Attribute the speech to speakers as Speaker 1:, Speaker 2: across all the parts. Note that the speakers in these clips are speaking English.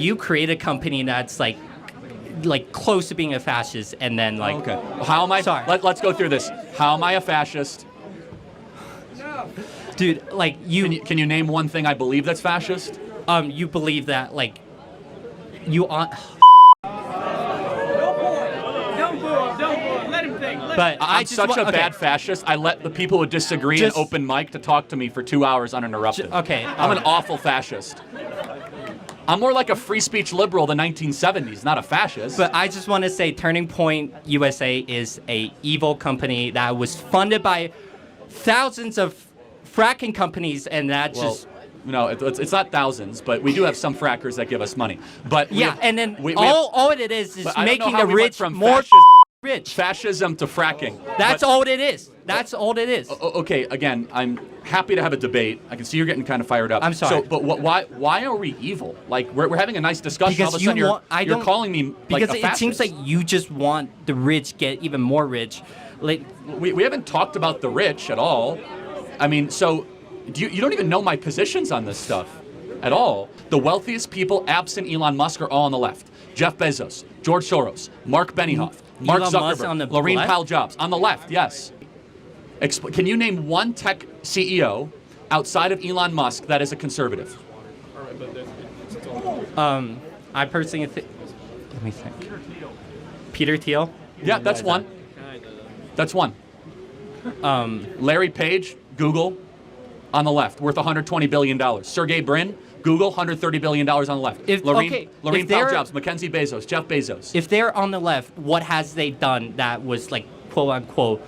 Speaker 1: you create a company that's like close to being a fascist, and then like.
Speaker 2: Okay. How am I?
Speaker 1: Sorry.
Speaker 2: Let's go through this. How am I a fascist?
Speaker 1: Dude, like you.
Speaker 2: Can you name one thing I believe that's fascist?
Speaker 1: You believe that like you on.
Speaker 3: Don't boo him. Let him think.
Speaker 1: But
Speaker 2: I'm such a bad fascist. I let the people who disagree in open mic to talk to me for 2 hours uninterrupted.
Speaker 1: Okay.
Speaker 2: I'm an awful fascist. I'm more like a free speech liberal of the 1970s, not a fascist.
Speaker 1: But I just want to say Turning Point USA is a evil company that was funded by thousands of fracking companies, and that just...
Speaker 2: No, it's not thousands, but we do have some frackers that give us money. But
Speaker 1: and then all it is making the rich more rich.
Speaker 2: Fascism to fracking.
Speaker 1: That's all it is. That's all it is.
Speaker 2: Okay, again, I'm happy to have a debate. I can see you're getting kind of fired up.
Speaker 1: I'm sorry.
Speaker 2: So, but why are we evil? Like, we're having a nice discussion.
Speaker 1: Because
Speaker 2: all of a sudden you're calling me like a fascist.
Speaker 1: Because it seems like you just want the rich get even more rich. Like,
Speaker 2: we haven't talked about the rich at all. I mean, so you don't even know my positions on this stuff at all. The wealthiest people, absent Elon Musk, are all on the left. Jeff Bezos, George Soros, Mark Benioff, Mark Zuckerberg, Laurene Powell Jobs. On the left, yes. Can you name one tech CEO outside of Elon Musk that is a conservative?
Speaker 1: I personally think... Let me think. Peter Thiel?
Speaker 2: Yeah, that's one. That's one. Larry Page, Google, on the left, worth $120 billion. Sergey Brin, Google, $130 billion on the left. Laurene Powell Jobs, Mackenzie Bezos, Jeff Bezos.
Speaker 1: If they're on the left, what has they done that was like, quote unquote,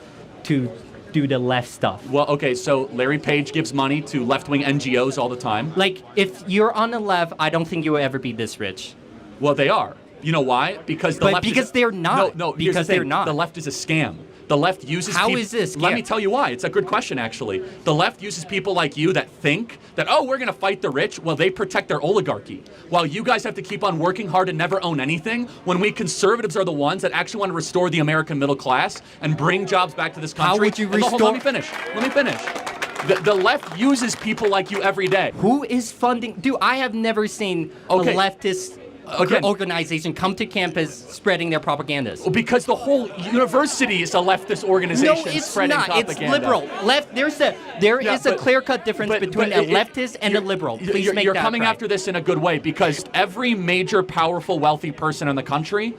Speaker 1: to do the left stuff?
Speaker 2: Well, okay, so Larry Page gives money to left-wing NGOs all the time.
Speaker 1: Like, if you're on the left, I don't think you will ever be this rich.
Speaker 2: Well, they are. You know why? Because the left
Speaker 1: because they're not.
Speaker 2: No,
Speaker 1: because they're not.
Speaker 2: The left is a scam. The left uses
Speaker 1: How is this?
Speaker 2: Let me tell you why. It's a good question, actually. The left uses people like you that think that, oh, we're going to fight the rich. Well, they protect their oligarchy. While you guys have to keep on working hard and never own anything, when we conservatives are the ones that actually want to restore the American middle class and bring jobs back to this country.
Speaker 1: How would you restore?
Speaker 2: Let me finish. The left uses people like you every day.
Speaker 1: Who is funding? Dude, I have never seen a leftist organization come to campus spreading their propagandas.
Speaker 2: Well, because the whole university is a leftist organization spreading propaganda.
Speaker 1: It's liberal. There is a clear-cut difference between a leftist and a liberal. Please make that
Speaker 2: You're coming
Speaker 1: right.
Speaker 2: after this in a good way, because every major, powerful, wealthy person in the country,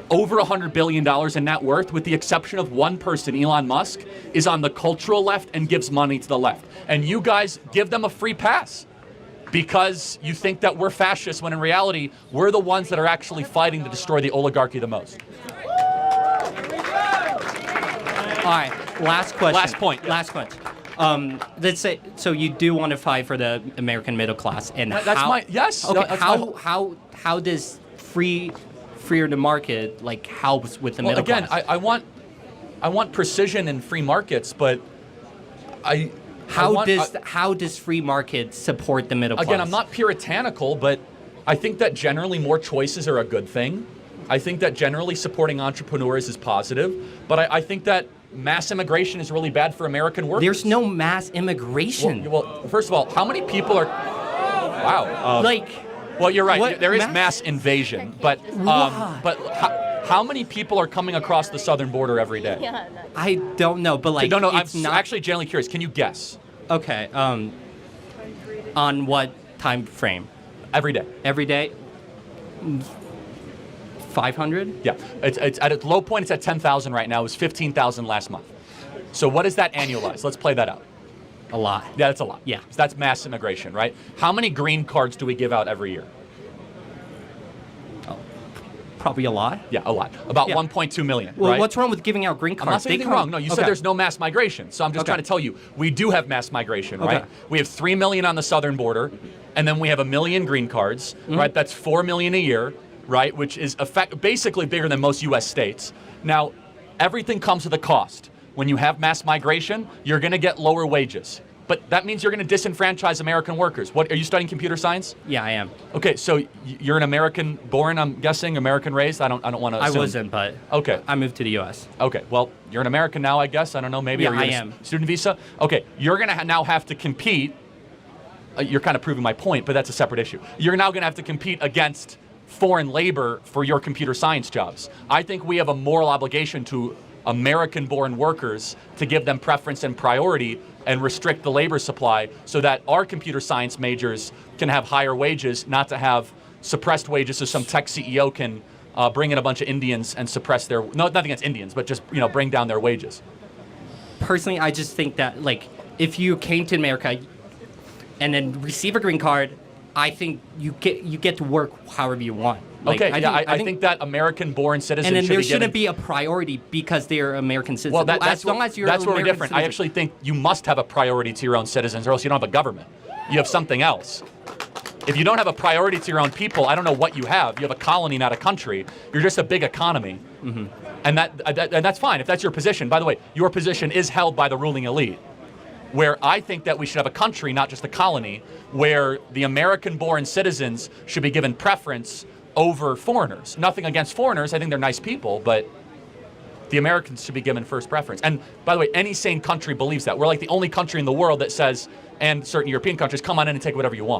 Speaker 2: over $100 billion in net worth, with the exception of one person, Elon Musk, is on the cultural left and gives money to the left. And you guys give them a free pass because you think that we're fascists, when in reality, we're the ones that are actually fighting to destroy the oligarchy the most.
Speaker 1: All right, last question.
Speaker 2: Last point.
Speaker 1: Last question. Let's say, so you do want to fight for the American middle class, and
Speaker 2: yes.
Speaker 1: Okay,
Speaker 2: that's
Speaker 1: how does freer the market like helps with the middle class?
Speaker 2: Again, I want precision in free markets, but
Speaker 1: how does free market support the middle class?
Speaker 2: Again, I'm not puritanical, but I think that generally more choices are a good thing. I think that generally supporting entrepreneurs is positive, but I think that mass immigration is really bad for American workers.
Speaker 1: There's no mass immigration.
Speaker 2: Well, first of all, how many people are... Wow. Well, you're right. There is mass invasion, but how many people are coming across the southern border every day?
Speaker 1: I don't know, but
Speaker 2: No, I'm actually genuinely curious. Can you guess?
Speaker 1: Okay. On what time frame?
Speaker 2: Every day.
Speaker 1: Every day? 500?
Speaker 2: Yeah. It's at its low point, it's at 10,000 right now. It was 15,000 last month. So what is that annualized? Let's play that out.
Speaker 1: A lot.
Speaker 2: Yeah, that's a lot.
Speaker 1: Yeah.
Speaker 2: So that's mass immigration, right? How many green cards do we give out every year?
Speaker 1: Probably a lot.
Speaker 2: Yeah, a lot. About 1.2 million,
Speaker 1: well,
Speaker 2: right?
Speaker 1: What's wrong with giving out green cards?
Speaker 2: I'm not saying anything wrong. No, you said there's no mass migration. So I'm just trying to tell you, we do have mass migration, right? We have 3 million on the southern border, and then we have 1 million green cards, right? That's 4 million a year, right? Which is basically bigger than most U.S. states. Now, everything comes with a cost. When you have mass migration, you're going to get lower wages. But that means you're going to disenfranchise American workers. What, are you studying computer science?
Speaker 1: Yeah, I am.
Speaker 2: Okay, so you're an American born, I'm guessing, American raised? I don't want to assume.
Speaker 1: I wasn't, but I moved to the U.S.
Speaker 2: Okay, well, you're an American now, I guess. I don't know, maybe.
Speaker 1: Yeah,
Speaker 2: I am. Student visa? Okay, you're going to now have to compete you're kind of proving my point, but that's a separate issue. You're now going to have to compete against foreign labor for your computer science jobs. I think we have a moral obligation to American-born workers to give them preference and priority and restrict the labor supply so that our computer science majors can have higher wages, not to have suppressed wages so some tech CEO can bring in a bunch of Indians and suppress their, no, nothing against Indians, but just, bring down their wages.
Speaker 1: Personally, I just think that, like, if you came to America and then receive a green card, I think you get to work however you want. Like,
Speaker 2: okay, I think that American-born citizens
Speaker 1: and then
Speaker 2: should
Speaker 1: there
Speaker 2: be
Speaker 1: shouldn't be a priority because they're American citizens.
Speaker 2: Well,
Speaker 1: as long as you're
Speaker 2: that's where we're
Speaker 1: American
Speaker 2: different.
Speaker 1: citizen.
Speaker 2: I actually think you must have a priority to your own citizens, or else you don't have a government. You have something else. If you don't have a priority to your own people, I don't know what you have. You have a colony, not a country. You're just a big economy. Mm-hmm. And that's fine if that's your position. By the way, your position is held by the ruling elite, where I think that we should have a country, not just a colony, where the American-born citizens should be given preference over foreigners. Nothing against foreigners. I think they're nice people, but the Americans should be given first preference. And by the way, any sane country believes that. We're like the only country in the world that says, and certain European countries, come on in and take whatever you want.